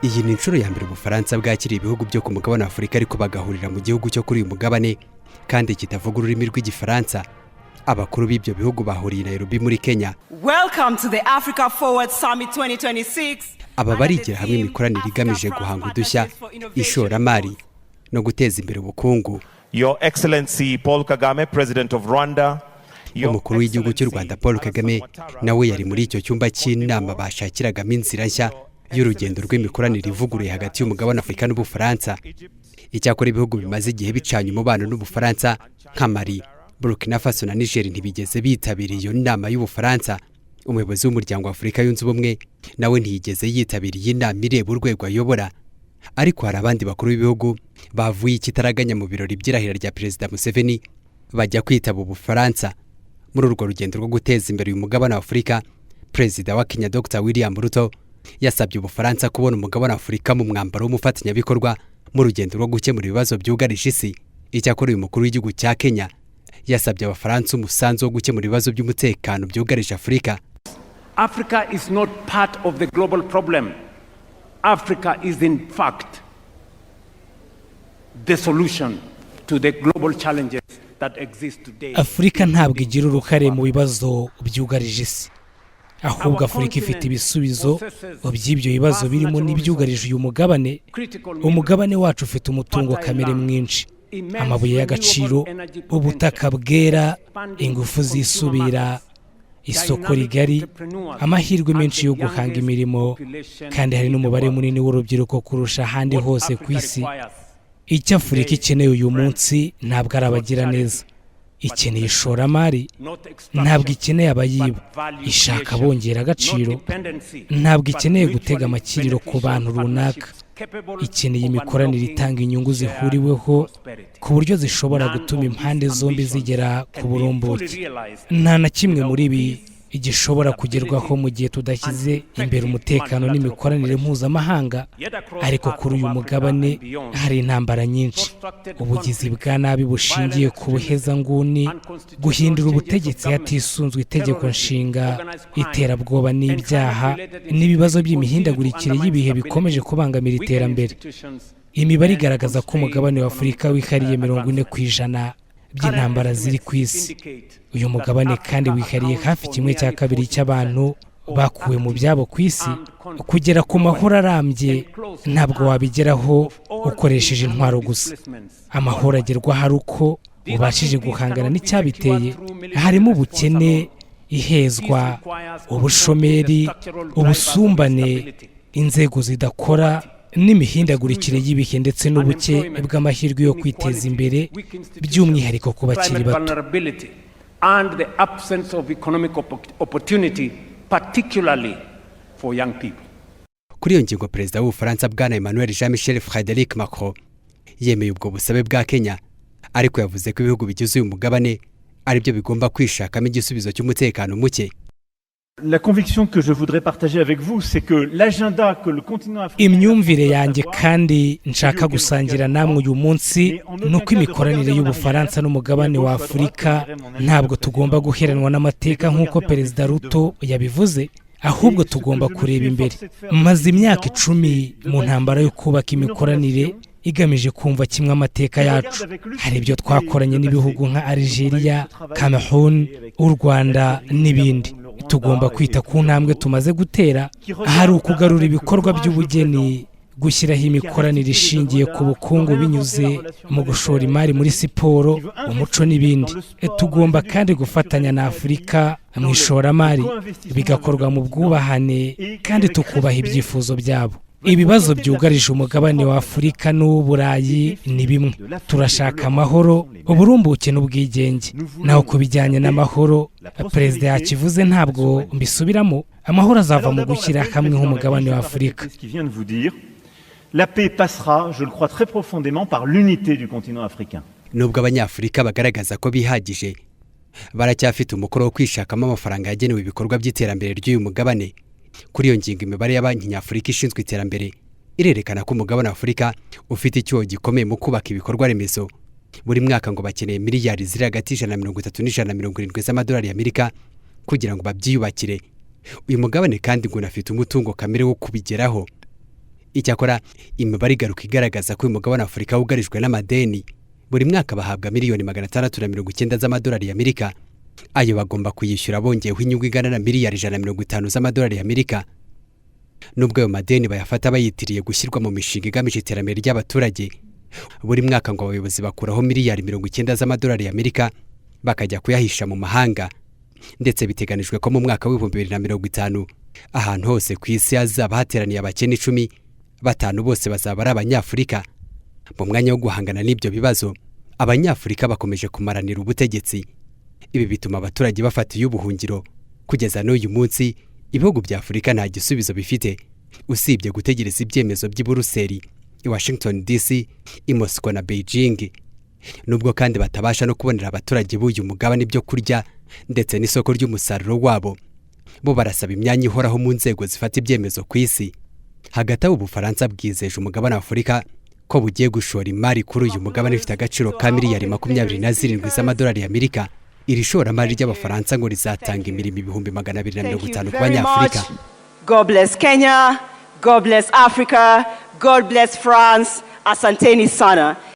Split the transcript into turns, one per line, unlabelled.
Iyi ni inshuro ya mbere Ubufaransa bwakiriye ibihugu byo ku mugabane wa Afurika ariko bagahurira mu gihugu cyo kuri uyu mugabane kandi kitavuga ururimi rw'igifaransa. Abakuru b'ibyo bihugu bahuriye Nairobi muri Kenya.
Welcome to the Africa Forward Summit 2026.
Aba barigira hamwe imikoranire igamije guhanga udushya, ishoramari no guteza imbere ubukungu.
Your Excellency Paul Kagame, President of Rwanda.
Umukuru w'igihugu cy'u Rwanda Paul Kagame nawe yari muri icyo cyumba cy'inama bashakiragamo inzira nshya y'urugendo rw'imikoranire ivuguruye hagati y'umugabane Afurika n'Ubufaransa. Icyakora ibihugu bimaze igihe bicanye umubano n'Ubufaransa nka Mali, Burkina Faso na Niger ntibigeze bitabiriye iyo nama y'Ubufaransa. Umuyobozi w'umuryango wa Afurika yunze ubumwe nawe ntiyigeze yitabiriye inama ireba urwego ayobora. Ariko hari abandi bakuru b'ibihugu bavuye ikitaraganya mu birori by'irahira rya Perezida Museveni bajya kwitaba Ubufaransa. Muri urwo rugendo rwo guteza imbere uyu mugabane wa Afurika, Perezida wa Kenya Dr. William Ruto yasabye Ubufaransa kubona umugabane wa Afurika mu mwambaro w'umufatanyabikorwa mu rugendo rwo gukemura ibibazo byugarije isi. Icyakora uyu mukuru w'igihugu cya Kenya yasabye Abafaransa umusanzu wo gukemura ibibazo by'umutekano byugarije Afurika.
Africa is not part of the global problem. Africa is in fact the solution to the global challenges that exist today.
Afrika ntabwo igira uruhare mu bibazo byugarije isi. Ahubwo Afurika ifite ibisubizo by'ibyo bibazo birimo n'ibyugarije uyu mugabane. Umugabane wacu ufite umutungo kamere mwinshi, amabuye y'agaciro, ubutaka bwera, ingufu zisubira, isoko rigari, amahirwe menshi yo guhanga imirimo, kandi hari n'umubare munini w'urubyiruko kurusha ahandi hose ku isi. Icyo Afurika ikeneye uyu munsi ntabwo ari abagira neza. Ikeneye ishoramari, ntabwo ikeneye abayiba. Ishaka bongera agaciro, ntabwo ikeneye gutega amakiriro ku bantu runaka. Ikeneye imikoranire itanga inyungu zihuriweho ku buryo zishobora gutuma impande zombi zigera ku burumbuke. Nta na kimwe muri ibi igishobora kugerwaho mu gihe tudashyize imbere umutekano n'imikoranire mpuzamahanga. Ariko kuri uyu mugabane hari intambara nyinshi, ubugizi bwa nabi bushingiye ku buhezanguni, guhindura ubutegetsi hatisunzwe itegeko nshinga, iterabwoba n'ibyaha, n'ibibazo by'imihindagurikire y'ibihe bikomeje kubangamira iterambere. Imibare igaragaza ko umugabane wa Afurika wihariye 40% by'intambara ziri ku isi. Uyu mugabane kandi wihariye hafi 1/2 cy'abantu bakuwe mu byabo ku isi. Kugera ku mahoro arambye ntabwo wabigeraho ukoresheje intwaro gusa. Amahoro agerwa hari uko ubashije guhangana n'icyabiteye, harimo ubukene, ihezwa, ubushomeri, ubusumbane, inzego zidakora, n'imihindagurikire y'ibihe ndetse n'ubuke bw'amahirwe yo kwiteza imbere by'umwihariko ku bakiri bato.
And the absence of economic opportunity, particularly for young people.
Kuri iyo ngingo Perezida w'Ubufaransa Bwana Emmanuel Jean-Michel Frédéric Macron yemeye ubwo busabe bwa Kenya, ariko yavuze ko ibihugu bigize uyu mugabane ari byo bigomba kwishakamo igisubizo cy'umutekano muke.
La conviction que je voudrais partager avec vous, c'est que l'agenda que le continent africain...
Imyumvire yanjye kandi nshaka gusangira namwe uyu munsi nuko imikoranire y'Ubufaransa n'umugabane wa Afurika ntabwo tugomba guheranwa n'amateka nk'uko Perezida Ruto yabivuze, ahubwo tugomba kureba imbere. Maze imyaka 10 mu ntambara yo kubaka imikoranire igamije kumva kimwe amateka yacu. Hari ibyo twakoranye n'ibihugu nka Algeria, Cameroon, u Rwanda n'ibindi. Tugomba kwita ku ntambwe tumaze gutera, hari ukugarura ibikorwa by'ubugeni, gushyiraho imikoranire ishingiye ku bukungu binyuze mu gushora imari muri siporo, umuco n'ibindi. Tugomba kandi gufatanya na Afurika mu ishoramari, bigakorwa mu bwubahane kandi tukubaha ibyifuzo byabo. Ibibazo byugarije umugabane wa Afurika n'Uburayi ni bimwe. Turashaka amahoro, uburumbuke n'ubwigenge. Naho kubijyanye n'amahoro, Perezida yakivuze ntabwo mbisubiramo, amahoro azava mu gushyira hamwe nk'umugabane wa Afurika.
La paix passera, je le crois très profondément, par l'unité du continent africain.
Nubwo abanyafurika bagaragaza ko bihagije, baracyafite umukoro wo kwishakamo amafaranga yagenewe ibikorwa by'iterambere ry'uyu mugabane. Kuri iyo ngingo imibare ya Banki Nyafurika ishinzwe iterambere irerekana ko umugabane wa Afurika ufite icyuho gikomeye mu kubaka ibikorwa remezo. Buri mwaka ngo bakeneye miliyari ziri hagati $130 n'$170 z'amadolari y'Amerika kugira ngo babyiyubakire. Uyu mugabane kandi ngo unafite umutungo kamere wo kubigeraho. Icyakora imibare igaruka igaragaza ko uyu mugabane Afurika wugarijwe n'amadeni. Buri mwaka bahabwa miliyoni 690 z'amadolari y'Amerika. Ayo bagomba kuyishyura bongeyeho inyungu igana na miliyari 150 z'amadolari y'Amerika. Nubwo ayo madeni bayafata bayitiriye gushyirwa mu mishinga igamije iterambere ry'abaturage, buri mwaka ngo abayobozi bakuraho miliyari 90 z'amadolari y'Amerika bakajya kuyahisha mu mahanga. Ndetse biteganijwe ko mu mwaka w'2050 ahantu hose ku isi hazaba hateraniye abakene 10, batanu bose bazaba ari Abanyafurika. Mu mwanya wo guhangana n'ibyo bibazo, Abanyafurika bakomeje kumaranira ubutegetsi. Ibi bituma abaturage bafata ubuhungiro. Kugeza n'uyu munsi ibihugu bya Afurika nta gisubizo bifite usibye gutegereza ibyemezo by'i Buruseli, i Washington DC, i Moscow na Beijing. Nubwo kandi batabasha no kubonera abaturage b'uyu mugabane ibyo kurya ndetse n'isoko ry'umusaruro wabo, bo barasaba imyanya ihoraho mu nzego zifata ibyemezo ku isi. Hagati aho Ubufaransa bwizeje umugabane wa Afurika ko bugiye gushora imari kuri uyu mugabane ifite agaciro ka miliyari 27 z'amadolari y'Amerika. Iri shoramari ry'Abafaransa ngo rizatanga imirimo 250 ku Banyafurika.
God bless Kenya, God bless Africa, God bless France. Asanteni sana.